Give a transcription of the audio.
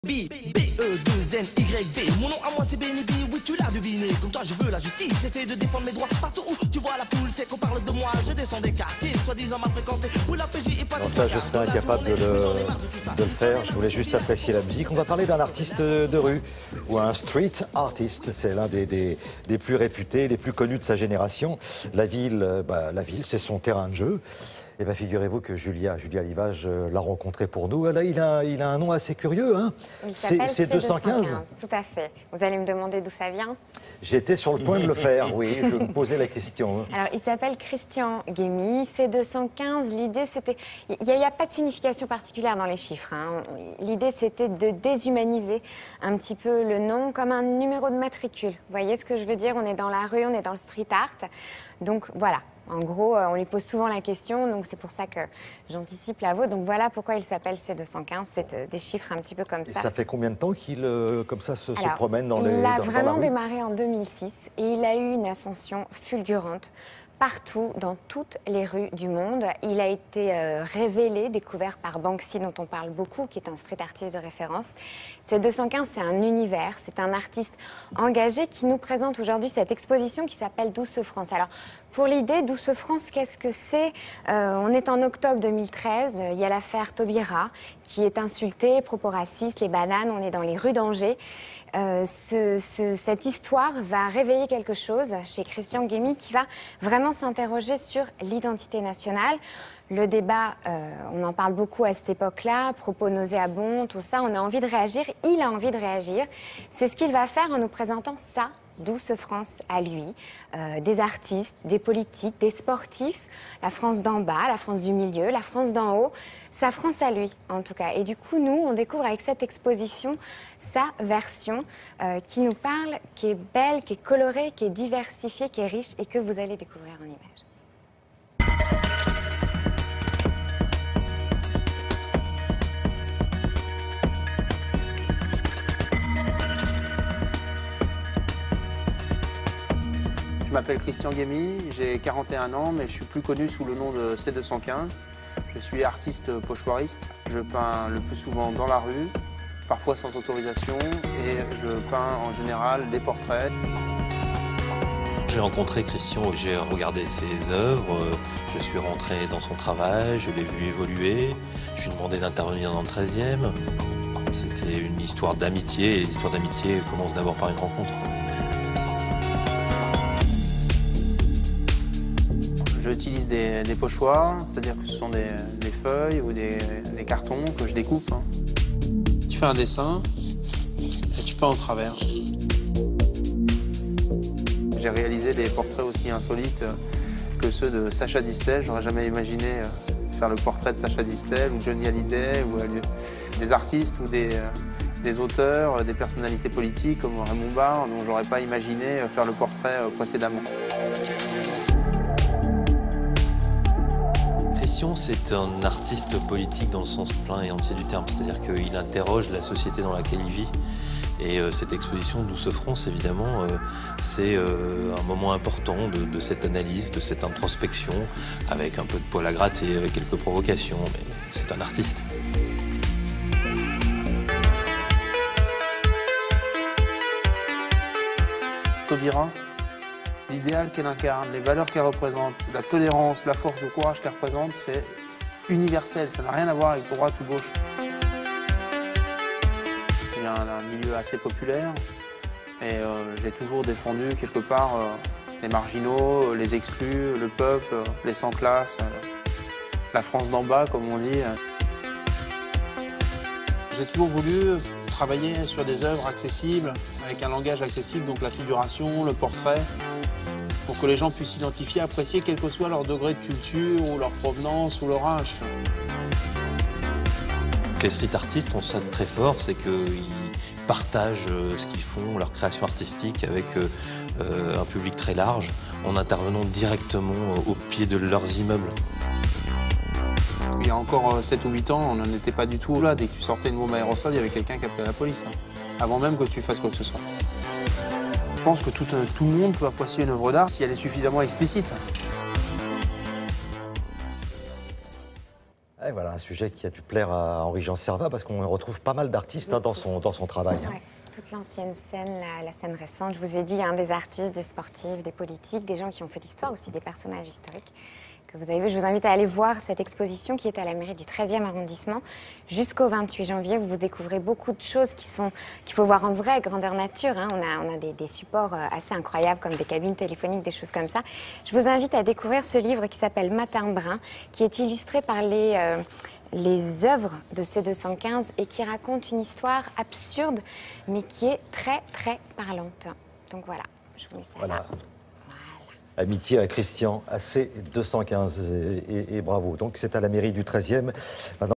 B-E-2-N-Y-B. Mon nom à moi c'est Benny B, oui tu l'as deviné. Comme toi je veux la justice, j'essaie de défendre mes droits. Partout où tu vois la poule, c'est qu'on parle de moi. Je descends des quartiers, soi-disant mal fréquentés. Où la PJ est pas... Non, ça je serais incapable de le faire. Je voulais juste apprécier la musique. On va parler d'un artiste de rue, ou un street artist. C'est l'un des plus réputés, des plus connus de sa génération. La ville, c'est son terrain de jeu. Et bien, figurez-vous que Julia Livage l'a rencontré pour nous. Là, il a un nom assez curieux, hein. C'est C215. Tout à fait. Vous allez me demander d'où ça vient? J'étais sur le point de le faire, oui. Je me posais la question. Alors, il s'appelle Christian Guémy. C215, l'idée, c'était... Il n'y a pas de signification particulière dans les chiffres, hein. L'idée, c'était de déshumaniser un petit peu le nom comme un numéro de matricule. Vous voyez ce que je veux dire? On est dans la rue, on est dans le street art. Donc, voilà. En gros, on lui pose souvent la question, donc c'est pour ça que j'anticipe la vôtre. Donc voilà pourquoi il s'appelle C215, c'est des chiffres un petit peu comme ça. Et ça fait combien de temps qu'il, comme ça, se promène dans les... Il a vraiment démarré en 2006 et il a eu une ascension fulgurante partout, dans toutes les rues du monde. Il a été révélé, découvert par Banksy, dont on parle beaucoup, qui est un street artiste de référence. C215, c'est un univers, c'est un artiste engagé qui nous présente aujourd'hui cette exposition qui s'appelle Douce France. Alors, pour l'idée, Douce France, qu'est-ce que c'est? On est en octobre 2013, il y a l'affaire Taubira qui est insultée, propos racistes, les bananes, on est dans les rues d'Angers. Cette histoire va réveiller quelque chose chez Christian Guémy qui va vraiment s'interroger sur l'identité nationale. Le débat, on en parle beaucoup à cette époque-là, propos nauséabonds, tout ça, on a envie de réagir, il a envie de réagir. C'est ce qu'il va faire en nous présentant ça, Douce France à lui, des artistes, des politiques, des sportifs, la France d'en bas, la France du milieu, la France d'en haut, sa France à lui en tout cas. Et du coup, nous, on découvre avec cette exposition sa version qui nous parle, qui est belle, qui est colorée, qui est diversifiée, qui est riche et que vous allez découvrir en images. Je m'appelle Christian Guémy, j'ai 41 ans, mais je suis plus connu sous le nom de C215. Je suis artiste pochoiriste. Je peins le plus souvent dans la rue, parfois sans autorisation, et je peins en général des portraits. J'ai rencontré Christian, j'ai regardé ses œuvres, je suis rentré dans son travail, je l'ai vu évoluer, je lui ai demandé d'intervenir dans le 13e. C'était une histoire d'amitié, et l'histoire d'amitié commence d'abord par une rencontre. J'utilise des pochoirs, c'est-à-dire que ce sont des feuilles ou des cartons que je découpe. Tu fais un dessin et tu peins au travers. J'ai réalisé des portraits aussi insolites que ceux de Sacha Distel. J'aurais jamais imaginé faire le portrait de Sacha Distel ou Johnny Hallyday ou des artistes ou des auteurs, des personnalités politiques comme Raymond Barre, dont j'aurais pas imaginé faire le portrait précédemment. Christian, c'est un artiste politique dans le sens plein et entier du terme, c'est-à-dire qu'il interroge la société dans laquelle il vit. Et cette exposition Douce France, évidemment, c'est un moment important de cette analyse, de cette introspection, avec un peu de poil à gratter, avec quelques provocations, mais c'est un artiste. Taubira, l'idéal qu'elle incarne, les valeurs qu'elle représente, la tolérance, la force, le courage qu'elle représente, c'est universel, ça n'a rien à voir avec droite ou gauche. Je viens d'un milieu assez populaire et j'ai toujours défendu quelque part les marginaux, les exclus, le peuple, les sans classe, la France d'en bas comme on dit. J'ai toujours voulu travailler sur des œuvres accessibles, avec un langage accessible, donc la figuration, le portrait, pour que les gens puissent s'identifier, apprécier, quel que soit leur degré de culture, ou leur provenance, ou leur âge. Les street artistes ont ça de très fort, c'est qu'ils partagent ce qu'ils font, leur création artistique, avec un public très large, en intervenant directement au pied de leurs immeubles. Il y a encore 7 ou 8 ans, on n'en était pas du tout là. Dès que tu sortais une bombe aérosol, il y avait quelqu'un qui appelait la police, avant même que tu fasses quoi que ce soit. Je pense que tout le monde peut apprécier une œuvre d'art si elle est suffisamment explicite. Et voilà, un sujet qui a dû plaire à Henri-Jean Servat, parce qu'on retrouve pas mal d'artistes dans son travail. Ouais, toute l'ancienne scène, la scène récente. Je vous ai dit, des artistes, des sportifs, des politiques, des gens qui ont fait l'histoire, aussi des personnages historiques que vous avez vus. Je vous invite à aller voir cette exposition qui est à la mairie du 13e arrondissement jusqu'au 28 janvier. Vous découvrez beaucoup de choses qu'il faut voir en vrai, grandeur nature. On a des supports assez incroyables comme des cabines téléphoniques, des choses comme ça. Je vous invite à découvrir ce livre qui s'appelle Matin Brun, qui est illustré par les œuvres de C215 et qui raconte une histoire absurde, mais qui est très, très parlante. Donc voilà, je vous mets ça là. Amitié à Christian, à C215 et bravo. Donc c'est à la mairie du 13e. Maintenant,